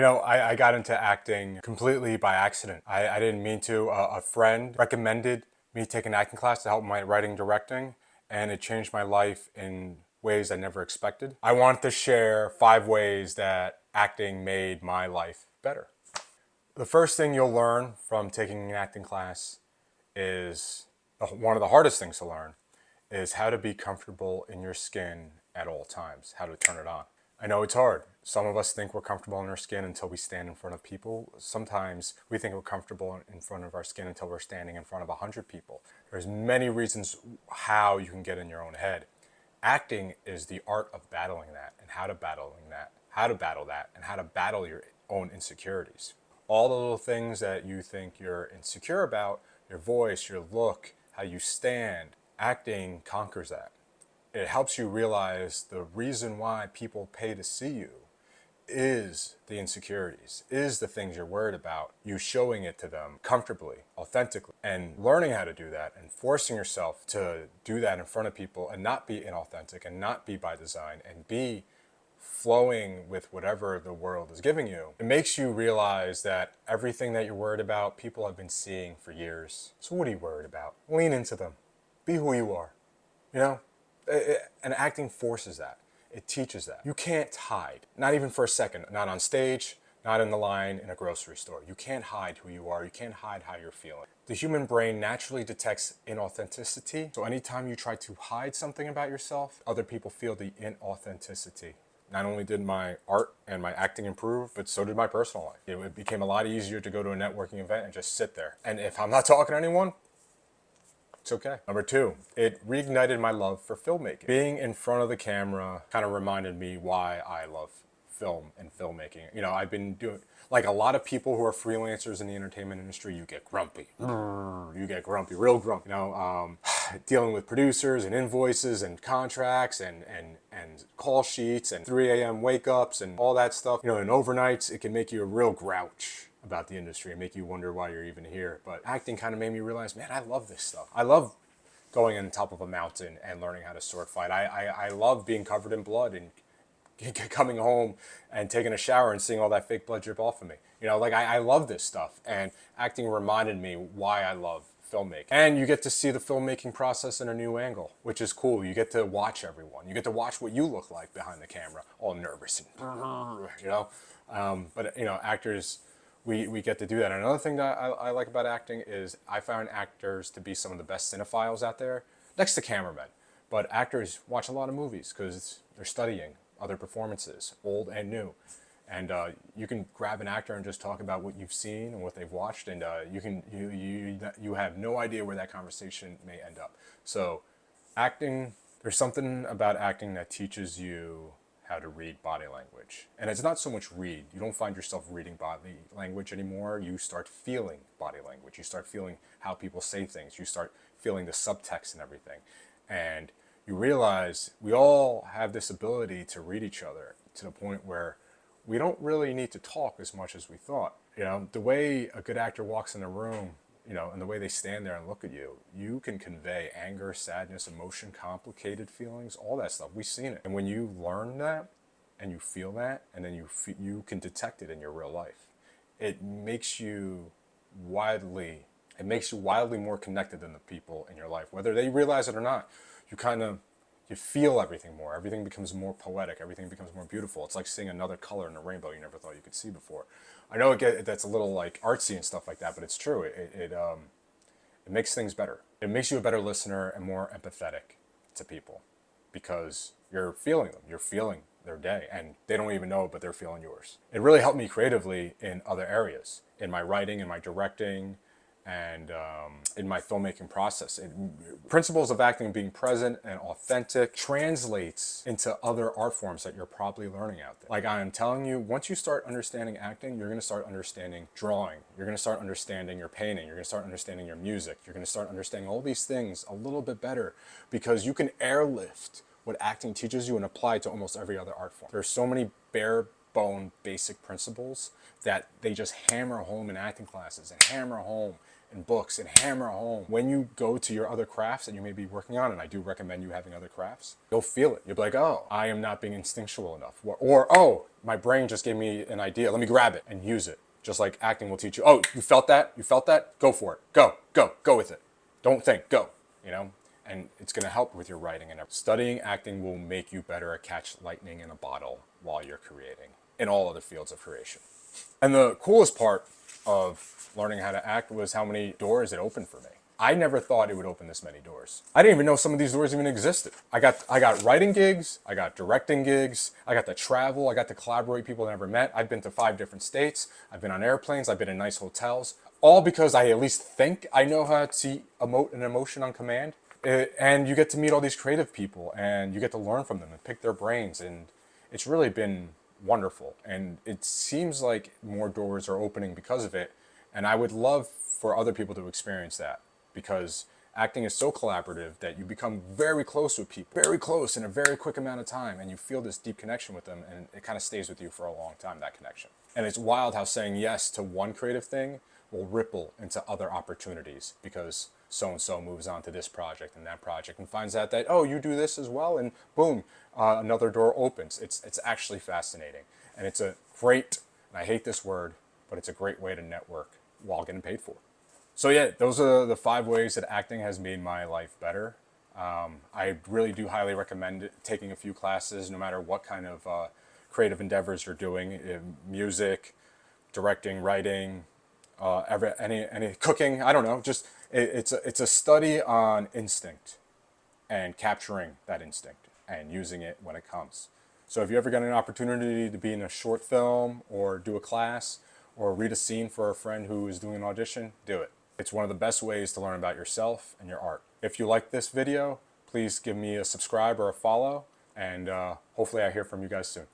I got into acting completely by accident. I didn't mean to. A friend recommended me take an acting class to help my writing directing, and it changed my life in ways I never expected. I want to share 5 ways that acting made my life better. The first thing you'll learn from taking an acting class is one of the hardest things to learn is how to be comfortable in your skin at all times, how to turn it on. I know it's hard. Some of us think we're comfortable in our skin until we stand in front of people. Sometimes we think we're comfortable in front of our skin until we're standing in front of 100 people. There's many reasons how you can get in your own head. Acting is the art of battling that and how to battle that and how to battle your own insecurities. All the little things that you think you're insecure about, your voice, your look, how you stand, acting conquers that. It helps you realize the reason why people pay to see you is the insecurities, is the things you're worried about, you showing it to them comfortably, authentically, and learning how to do that and forcing yourself to do that in front of people and not be inauthentic and not be by design and be flowing with whatever the world is giving you. It makes you realize that everything that you're worried about, people have been seeing for years. So what are you worried about? Lean into them. Be who you are. You know? And acting forces that. It teaches that. You can't hide, not even for a second, not on stage, not in the line in a grocery store. You can't hide who you are. You can't hide how you're feeling. The human brain naturally detects inauthenticity. So anytime you try to hide something about yourself, other people feel the inauthenticity. Not only did my art and my acting improve, but so did my personal life. It became a lot easier to go to a networking event and just sit there. And if I'm not talking to anyone, it's okay. Number 2, it reignited my love for filmmaking. Being in front of the camera kind of reminded me why I love film and filmmaking. I've been doing, like a lot of people who are freelancers in the entertainment industry, you get grumpy. You get grumpy, real grumpy. Dealing with producers and invoices and contracts and call sheets and 3 a.m. wake ups and all that stuff. And overnights, it can make you a real grouch about the industry and make you wonder why you're even here. But acting kind of made me realize, man, I love this stuff. I love going on top of a mountain and learning how to sword fight. I love being covered in blood and coming home and taking a shower and seeing all that fake blood drip off of me. I love this stuff. And acting reminded me why I love filmmaking. And you get to see the filmmaking process in a new angle, which is cool. You get to watch everyone. You get to watch what you look like behind the camera, all nervous and, but actors, we get to do that. And another thing that I like about acting is I found actors to be some of the best cinephiles out there, next to cameramen. But actors watch a lot of movies because they're studying other performances, old and new. And you can grab an actor and just talk about what you've seen and what they've watched, and you have no idea where that conversation may end up. So acting, there's something about acting that teaches you how to read body language. And it's not so much read. You don't find yourself reading body language anymore. You start feeling body language. You start feeling how people say things. You start feeling the subtext and everything. And you realize we all have this ability to read each other to the point where we don't really need to talk as much as we thought. The way a good actor walks in a room, and the way they stand there and look at you, you can convey anger, sadness, emotion, complicated feelings, all that stuff. We've seen it. And when you learn that and you feel that, and then you can detect it in your real life, it makes you wildly more connected than the people in your life, whether they realize it or not. You feel everything more. Everything becomes more poetic. Everything becomes more beautiful. It's like seeing another color in the rainbow you never thought you could see before. I know that's a little like artsy and stuff like that, but it's true. It makes things better. It makes you a better listener and more empathetic to people because you're feeling them. You're feeling their day, and they don't even know it, but they're feeling yours. It really helped me creatively in other areas, in my writing, in my directing, and in my filmmaking process. Principles of acting being present and authentic translates into other art forms that you're probably learning out there. Like I am telling you, once you start understanding acting, you're going to start understanding drawing. You're going to start understanding your painting. You're going to start understanding your music. You're going to start understanding all these things a little bit better because you can airlift what acting teaches you and apply it to almost every other art form. There's so many bare backbone basic principles that they just hammer home in acting classes and hammer home in books and hammer home. When you go to your other crafts that you may be working on, and I do recommend you having other crafts, you'll feel it. You'll be like, oh, I am not being instinctual enough. Or oh, my brain just gave me an idea. Let me grab it and use it. Just like acting will teach you, oh, you felt that? You felt that? Go for it. Go with it. Don't think, go, you know? And it's gonna help with your writing and everything. Studying acting will make you better at catch lightning in a bottle while you're creating in all other fields of creation. And the coolest part of learning how to act was how many doors it opened for me. I never thought it would open this many doors. I didn't even know some of these doors even existed. I got writing gigs, I got directing gigs, I got to travel, I got to collaborate with people I never met. I've been to 5 different states, I've been on airplanes, I've been in nice hotels, all because I at least think I know how to emote an emotion on command. And you get to meet all these creative people and you get to learn from them and pick their brains, and it's really been wonderful. And it seems like more doors are opening because of it, and I would love for other people to experience that, because acting is so collaborative that you become very close with people, very close in a very quick amount of time, and you feel this deep connection with them, and it kind of stays with you for a long time, that connection. And it's wild how saying yes to one creative thing will ripple into other opportunities, because so-and-so moves on to this project and that project and finds out that, oh, you do this as well, and boom, another door opens. It's actually fascinating. And it's a great, and I hate this word, but it's a great way to network while getting paid for it. So yeah, those are the 5 ways that acting has made my life better. I really do highly recommend taking a few classes, no matter what kind of creative endeavors you're doing, music, directing, writing, any cooking, I don't know, just it's a study on instinct and capturing that instinct and using it when it comes. So if you ever get an opportunity to be in a short film or do a class or read a scene for a friend who is doing an audition, do it. It's one of the best ways to learn about yourself and your art. If you like this video, please give me a subscribe or a follow, and hopefully I hear from you guys soon.